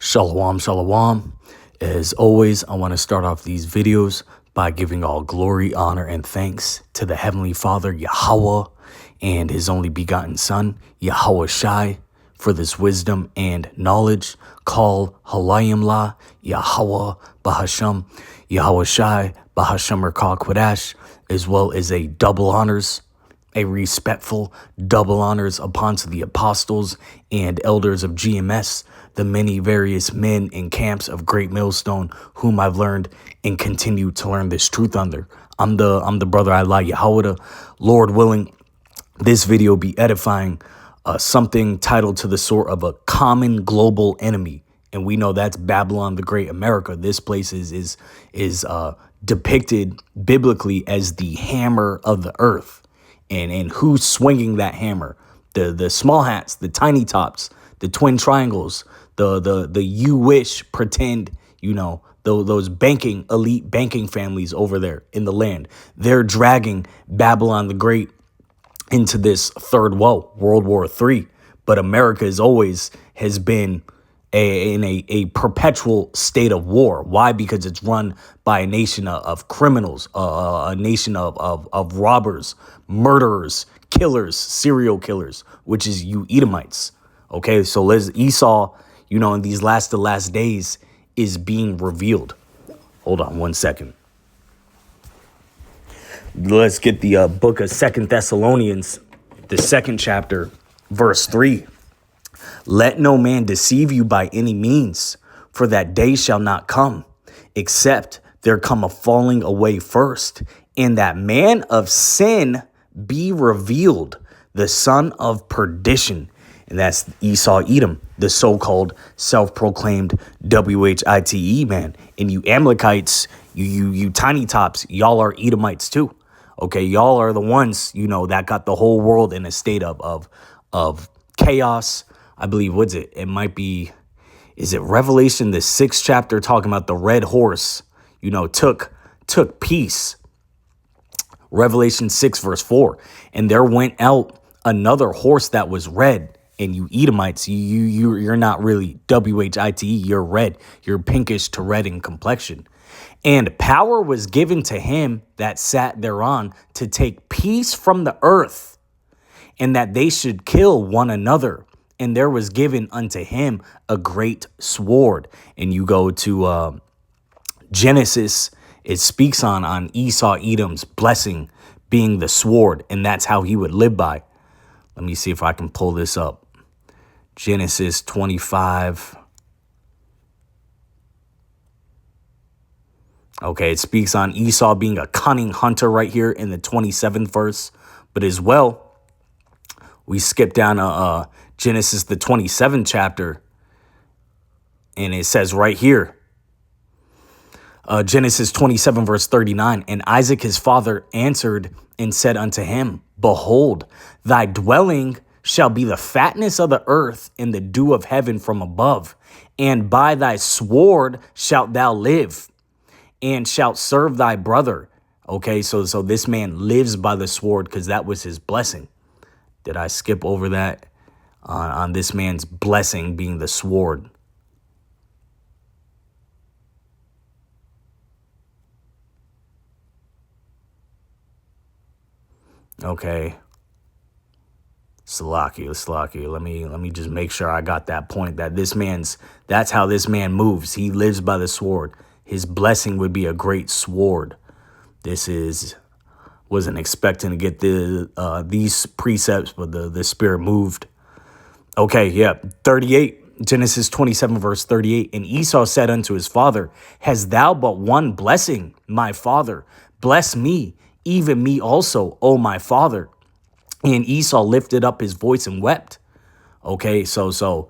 Shalom, shalom. As always, I want to start off these videos by giving all glory, honor, and thanks to the Heavenly Father, Yahweh, and His only begotten Son, Yahweh Shai, for this wisdom and knowledge. Call Halayim La, Yahweh Bahasham, Yahweh Shai, Bahasham Rakah Quadash, as well as a double honors, a respectful double honors upon to the apostles and elders of GMS, the many various men and camps of Great Millstone, whom I've learned and continue to learn this truth under. I'm the brother Allah Yahweh. Lord willing, this video be edifying, something titled to the sort of a common global enemy. And we know that's Babylon the Great, America. This place is depicted biblically as the hammer of the earth. And who's swinging that hammer? The small hats, the tiny tops, the twin triangles, the you wish pretend, those elite banking families over there in the land. They're dragging Babylon the Great into this third woe, World War III. But America has been in a perpetual state of war. Why? Because it's run by a nation of criminals, a nation of robbers, murderers, killers, serial killers, which is you Edomites. Okay, so Esau, in these last days is being revealed. Hold on 1 second. Let's get the book of 2 Thessalonians, the 2nd chapter, verse 3. Let no man deceive you by any means, for that day shall not come, except there come a falling away first, and that man of sin be revealed, the son of perdition. And that's Esau, Edom, the so-called self-proclaimed WHITE man. And you Amalekites, you tiny tops, y'all are Edomites too. Okay, y'all are the ones, that got the whole world in a state of chaos. I believe, it might be, is it Revelation, the 6th chapter, talking about the red horse, took peace. Revelation 6, verse 4. And there went out another horse that was red. And you Edomites, you're not really WHITE, you're red. You're pinkish to red in complexion. And power was given to him that sat thereon to take peace from the earth, and that they should kill one another. And there was given unto him a great sword. And you go to Genesis, it speaks on Esau, Edom's blessing being the sword. And that's how he would live by. Let me see if I can pull this up. Genesis 25. Okay, it speaks on Esau being a cunning hunter right here in the 27th verse. But as well, we skip down to Genesis, the 27th chapter, and it says right here, Genesis 27, verse 39, and Isaac his father answered and said unto him, Behold, thy dwelling shall be the fatness of the earth and the dew of heaven from above, and by thy sword shalt thou live, and shalt serve thy brother. Okay, so this man lives by the sword because that was his blessing. Did I skip over that? On this man's blessing being the sword. Okay. Salaki. Let me just make sure I got that point, that that's how this man moves. He lives by the sword. His blessing would be a great sword. Wasn't expecting to get these precepts, but the spirit moved. Okay, yeah, 38, Genesis 27, verse 38. And Esau said unto his father, Hast thou but one blessing, my father? Bless me, even me also, O my father. And Esau lifted up his voice and wept. Okay, so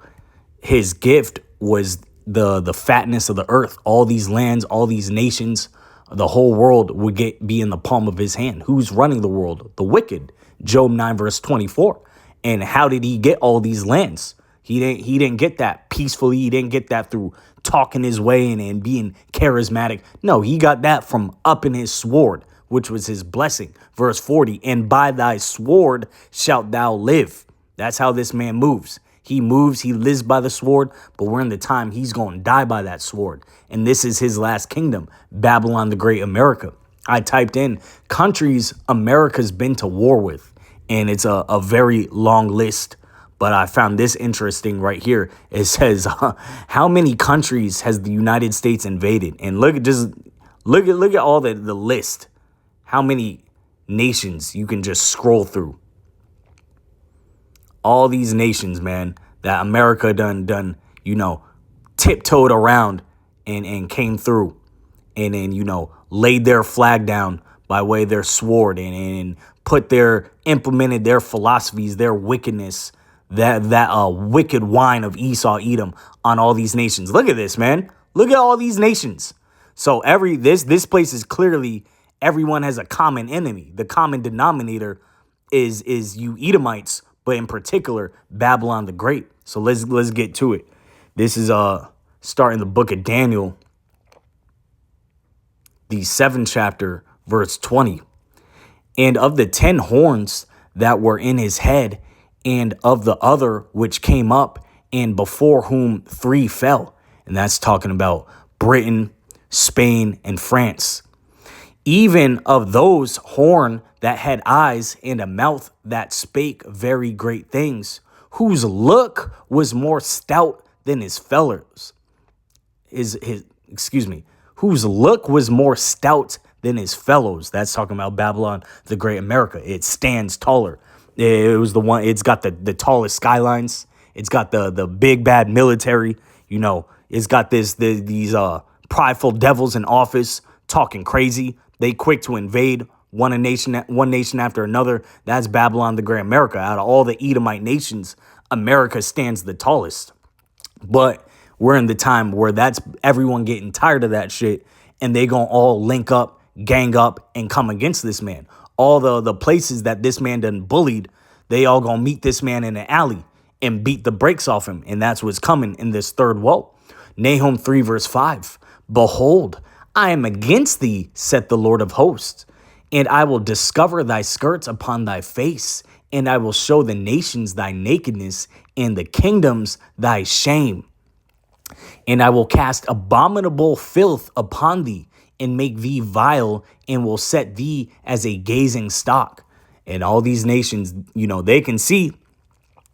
his gift was the fatness of the earth. All these lands, all these nations, the whole world would be in the palm of his hand. Who's running the world? The wicked. Job 9, verse 24. And how did he get all these lands? He didn't get that peacefully. He didn't get that through talking his way and being charismatic. No, he got that from upping his sword, which was his blessing. Verse 40, and by thy sword shalt thou live. That's how this man moves. He moves, he lives by the sword, but we're in the time he's going to die by that sword. And this is his last kingdom, Babylon the Great America. I typed in countries America's been to war with, and it's a very long list. But I found this interesting right here. It says, how many countries has the United States invaded? And look at all the list. How many nations you can just scroll through. All these nations, man, that America done, tiptoed around and came through and laid their flag down by way of their sword and implemented their philosophies, their wickedness, that wicked wine of Esau, Edom on all these nations. Look at this, man. Look at all these nations. So this place is clearly, everyone has a common enemy. The common denominator is you Edomites, but in particular, Babylon the Great. So let's get to it. This is starting the book of Daniel, the 7th chapter, verse 20. And of the 10 horns that were in his head, and of the other which came up, and before whom 3 fell. And that's talking about Britain, Spain, and France. Even of those horn that had eyes and a mouth that spake very great things, whose look was more stout than his fellows. Whose look was more stout than his fellows. That's talking about Babylon the Great America. It stands taller. It was the one, it's got the tallest skylines. It's got the big bad military, it's got these prideful devils in office talking crazy. They quick to invade one nation after another. That's Babylon the Great America. Out of all the Edomite nations, America stands the tallest. But we're in the time where that's everyone getting tired of that shit, and they gonna all link up, gang up, and come against this man. All the places that this man done bullied, they all gonna meet this man in an alley and beat the brakes off him. And that's what's coming in this third woe. Nahum 3 verse 5. Behold, I am against thee, saith the Lord of hosts, and I will discover thy skirts upon thy face, and I will show the nations thy nakedness, and the kingdoms thy shame. And I will cast abominable filth upon thee, and make thee vile, and will set thee as a gazing stock. And all these nations, they can see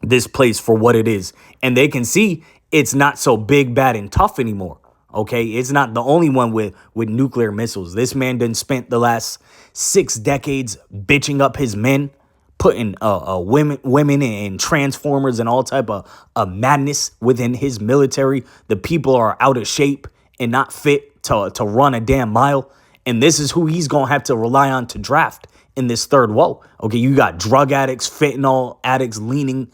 this place for what it is, and they can see it's not so big, bad, and tough anymore. Okay, it's not the only one with nuclear missiles. This man done spent the last 6 decades bitching up his men, putting women in transformers and all type of madness within his military. The people are out of shape and not fit to run a damn mile. And this is who he's going to have to rely on to draft in this third woe. Okay, you got drug addicts, fentanyl addicts leaning,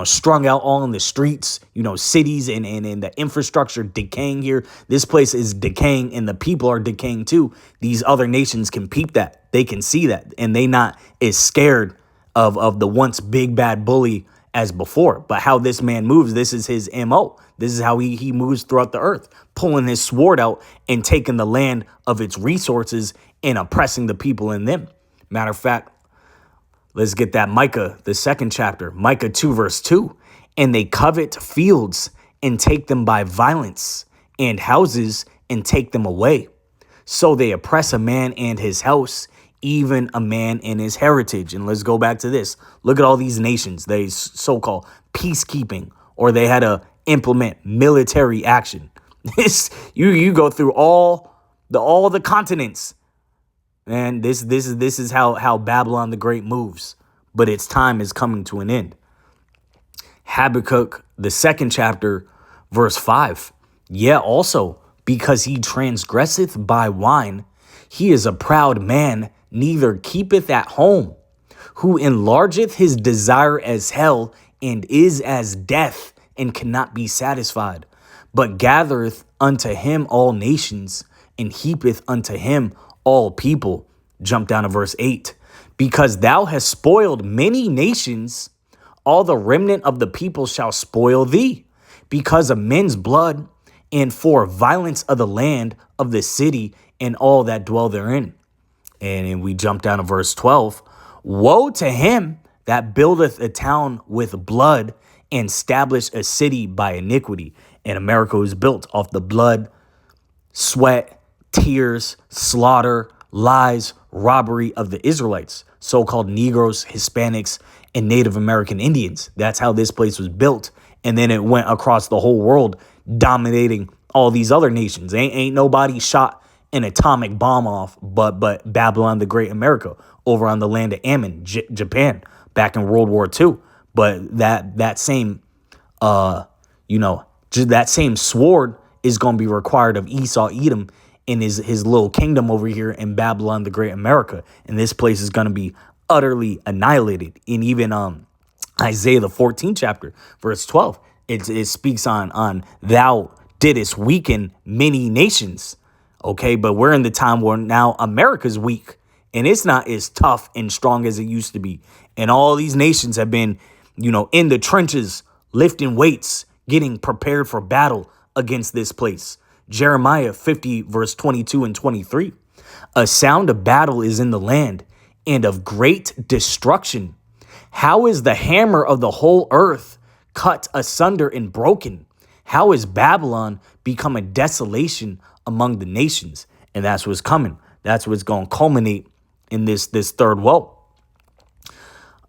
strung out all in the streets, cities and the infrastructure decaying here. This place is decaying and the people are decaying too. These other nations can peep that. They can see that. And they not as scared of the once big bad bully as before. But how this man moves, this is his MO. This is how he moves throughout the earth, pulling his sword out and taking the land of its resources and oppressing the people in them. Matter of fact, let's get that Micah, the 2nd chapter, Micah 2 verse 2. And they covet fields and take them by violence, and houses and take them away. So they oppress a man and his house, even a man and his heritage. And let's go back to this. Look at all these nations, they so-called peacekeeping, or they had to implement military action. You go through all the continents. And this is how Babylon the Great moves. But its time is coming to an end. Habakkuk, the 2nd chapter, verse 5. Yeah, also, because he transgresseth by wine, he is a proud man, neither keepeth at home, who enlargeth his desire as hell, and is as death, and cannot be satisfied, but gathereth unto him all nations, and heapeth unto him all people. Jump down to verse 8. Because thou hast spoiled many nations, all the remnant of the people shall spoil thee, because of men's blood, and for violence of the land of the city, and all that dwell therein. And we jump down to verse 12. Woe to him that buildeth a town with blood, and establish a city by iniquity. And America was built off the blood, sweat, tears, slaughter, lies, robbery of the Israelites, so-called Negroes, Hispanics, and Native American Indians. That's how this place was built. And then it went across the whole world, dominating all these other nations. Ain't nobody shot an atomic bomb off but Babylon the Great America over on the land of Ammon, Japan, back in World War II. But that same that same sword is going to be required of Esau, Edom, in his little kingdom over here in Babylon the Great America. And this place is going to be utterly annihilated. And even Isaiah the 14th chapter, verse 12, it speaks on thou didst weaken many nations. Okay, but we're in the time where now America's weak and it's not as tough and strong as it used to be. And all these nations have been, in the trenches, lifting weights, getting prepared for battle against this place. Jeremiah 50, verse 22 and 23. A sound of battle is in the land and of great destruction. How is the hammer of the whole earth cut asunder and broken? How is Babylon become a desolation among the nations? And that's what's coming. That's what's going to culminate in this third woe.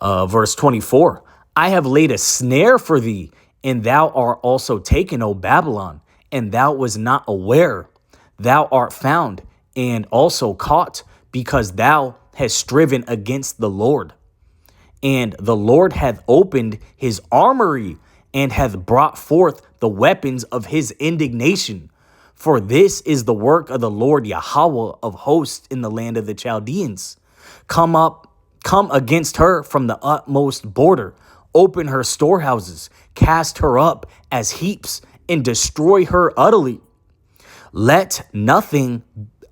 Verse 24. I have laid a snare for thee, and thou art also taken, O Babylon, and thou was not aware. Thou art found and also caught, because thou hast striven against the Lord. And the Lord hath opened his armory and hath brought forth the weapons of his indignation. For this is the work of the Lord Yahweh of hosts in the land of the Chaldeans. Come against her from the utmost border. Open her storehouses, cast her up as heaps, and destroy her utterly. Let nothing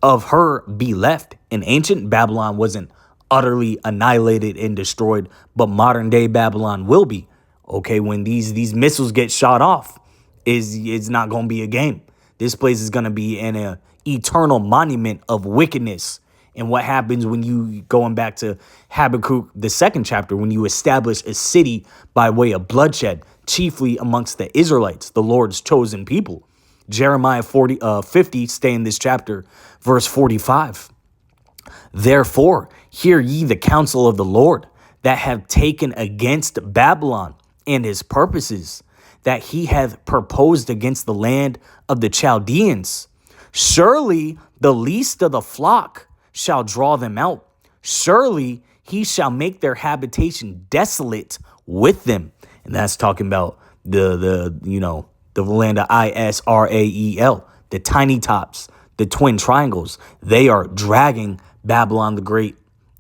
of her be left. And ancient Babylon wasn't utterly annihilated and destroyed, but modern day Babylon will be. Okay, when these missiles get shot off, it's not going to be a game. This place is going to be an eternal monument of wickedness. And what happens when you, going back to Habakkuk, the 2nd chapter, when you establish a city by way of bloodshed, chiefly amongst the Israelites, the Lord's chosen people. Jeremiah 50, stay in this chapter, verse 45. Therefore, hear ye the counsel of the Lord, that have taken against Babylon and his purposes, that he hath proposed against the land of the Chaldeans. Surely the least of the flock shall draw them out. Surely he shall make their habitation desolate with them. And that's talking about the land of Israel, the tiny tops, the twin triangles. They are dragging Babylon the Great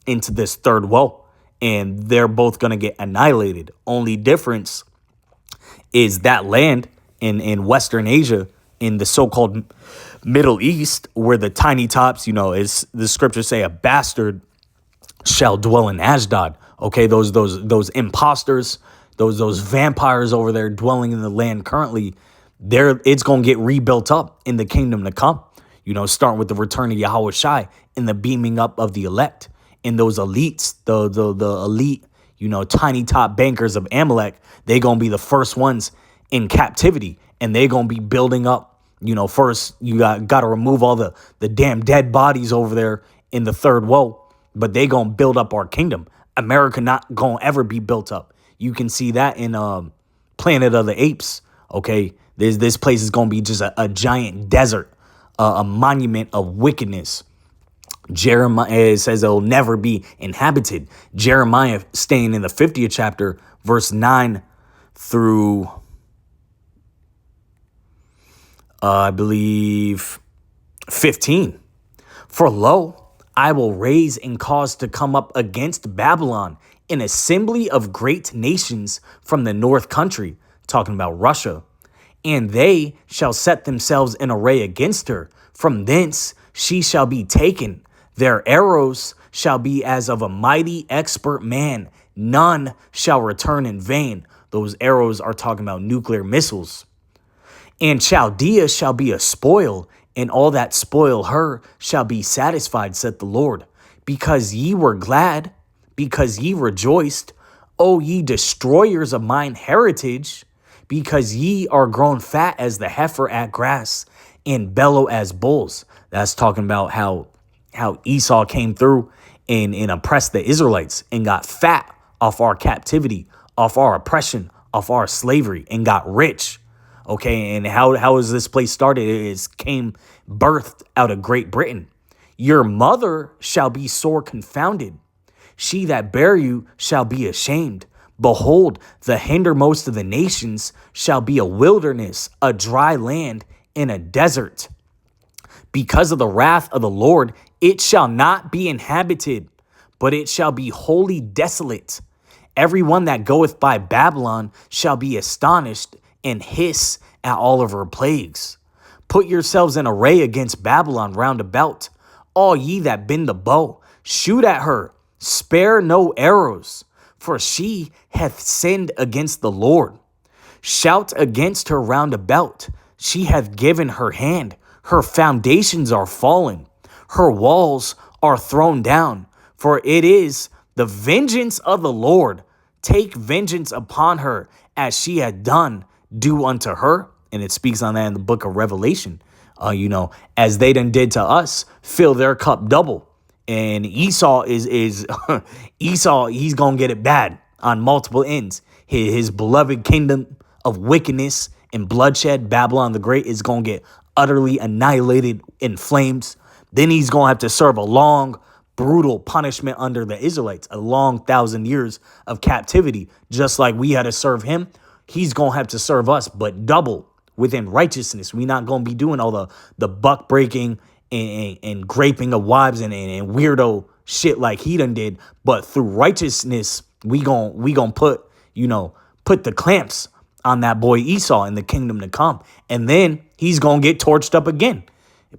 into this third woe, and they're both going to get annihilated. Only difference is that land in Western Asia, in the so-called Middle East, where the tiny tops, as the scriptures say, a bastard shall dwell in Ashdod. Okay, those imposters, those vampires over there dwelling in the land currently, it's going to get rebuilt up in the kingdom to come. Starting with the return of Yahweh Shai and the beaming up of the elect. And those elites, the elite, tiny top bankers of Amalek, they going to be the first ones in captivity. And they going to be building up, first you got to remove all the damn dead bodies over there in the third woe. But they going to build up our kingdom. America not going to ever be built up. You can see that in Planet of the Apes. Okay, this place is going to be just a giant desert, a monument of wickedness. Jeremiah says it'll never be inhabited. Jeremiah, staying in the 50th chapter, verse 9 through, I believe, 15. For lo, I will raise and cause to come up against Babylon an assembly of great nations from the north country, talking about Russia, and they shall set themselves in array against her. From thence she shall be taken. Their arrows shall be as of a mighty expert man. None shall return in vain. Those arrows are talking about nuclear missiles. And Chaldea shall be a spoil, and all that spoil her shall be satisfied, saith the Lord. Because ye were glad, because ye rejoiced, O ye destroyers of mine heritage, because ye are grown fat as the heifer at grass and bellow as bulls. That's talking about how Esau came through and oppressed the Israelites and got fat off our captivity, off our oppression, off our slavery, and got rich. Okay, and how is this place started? It came birthed out of Great Britain. Your mother shall be sore confounded. She that bare you shall be ashamed. Behold, the hindermost of the nations shall be a wilderness, a dry land, and a desert. Because of the wrath of the Lord, it shall not be inhabited, but it shall be wholly desolate. Every one that goeth by Babylon shall be astonished and hiss at all of her plagues. Put yourselves in array against Babylon round about, all ye that bend the bow. Shoot at her, spare no arrows, for she hath sinned against the Lord. Shout against her round about. She hath given her hand. Her foundations are fallen. Her walls are thrown down. For it is the vengeance of the Lord. Take vengeance upon her as she had done. Do unto her. And it speaks on that in the book of Revelation. As they done did to us, fill their cup double. And Esau is Esau, he's going to get it bad on multiple ends. His beloved kingdom of wickedness and bloodshed, Babylon the Great, is going to get utterly annihilated in flames. Then he's going to have to serve a long, brutal punishment under the Israelites, a long 1,000 years of captivity. Just like we had to serve him, he's going to have to serve us, but double within righteousness. We're not going to be doing all the buck breaking and graping of wives and weirdo shit like he done did. But through righteousness, we gon' put the clamps on that boy Esau in the kingdom to come. And then he's going to get torched up again.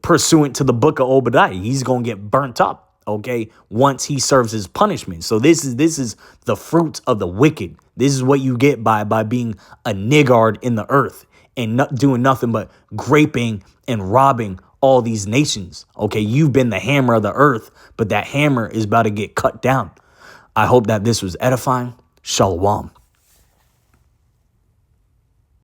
Pursuant to the book of Obadiah, he's going to get burnt up, okay, once he serves his punishment. So this is the fruit of the wicked. This is what you get by being a niggard in the earth and not doing nothing but graping and robbing all these nations. Okay, you've been the hammer of the earth, but that hammer is about to get cut down. I hope that this was edifying. Shalom.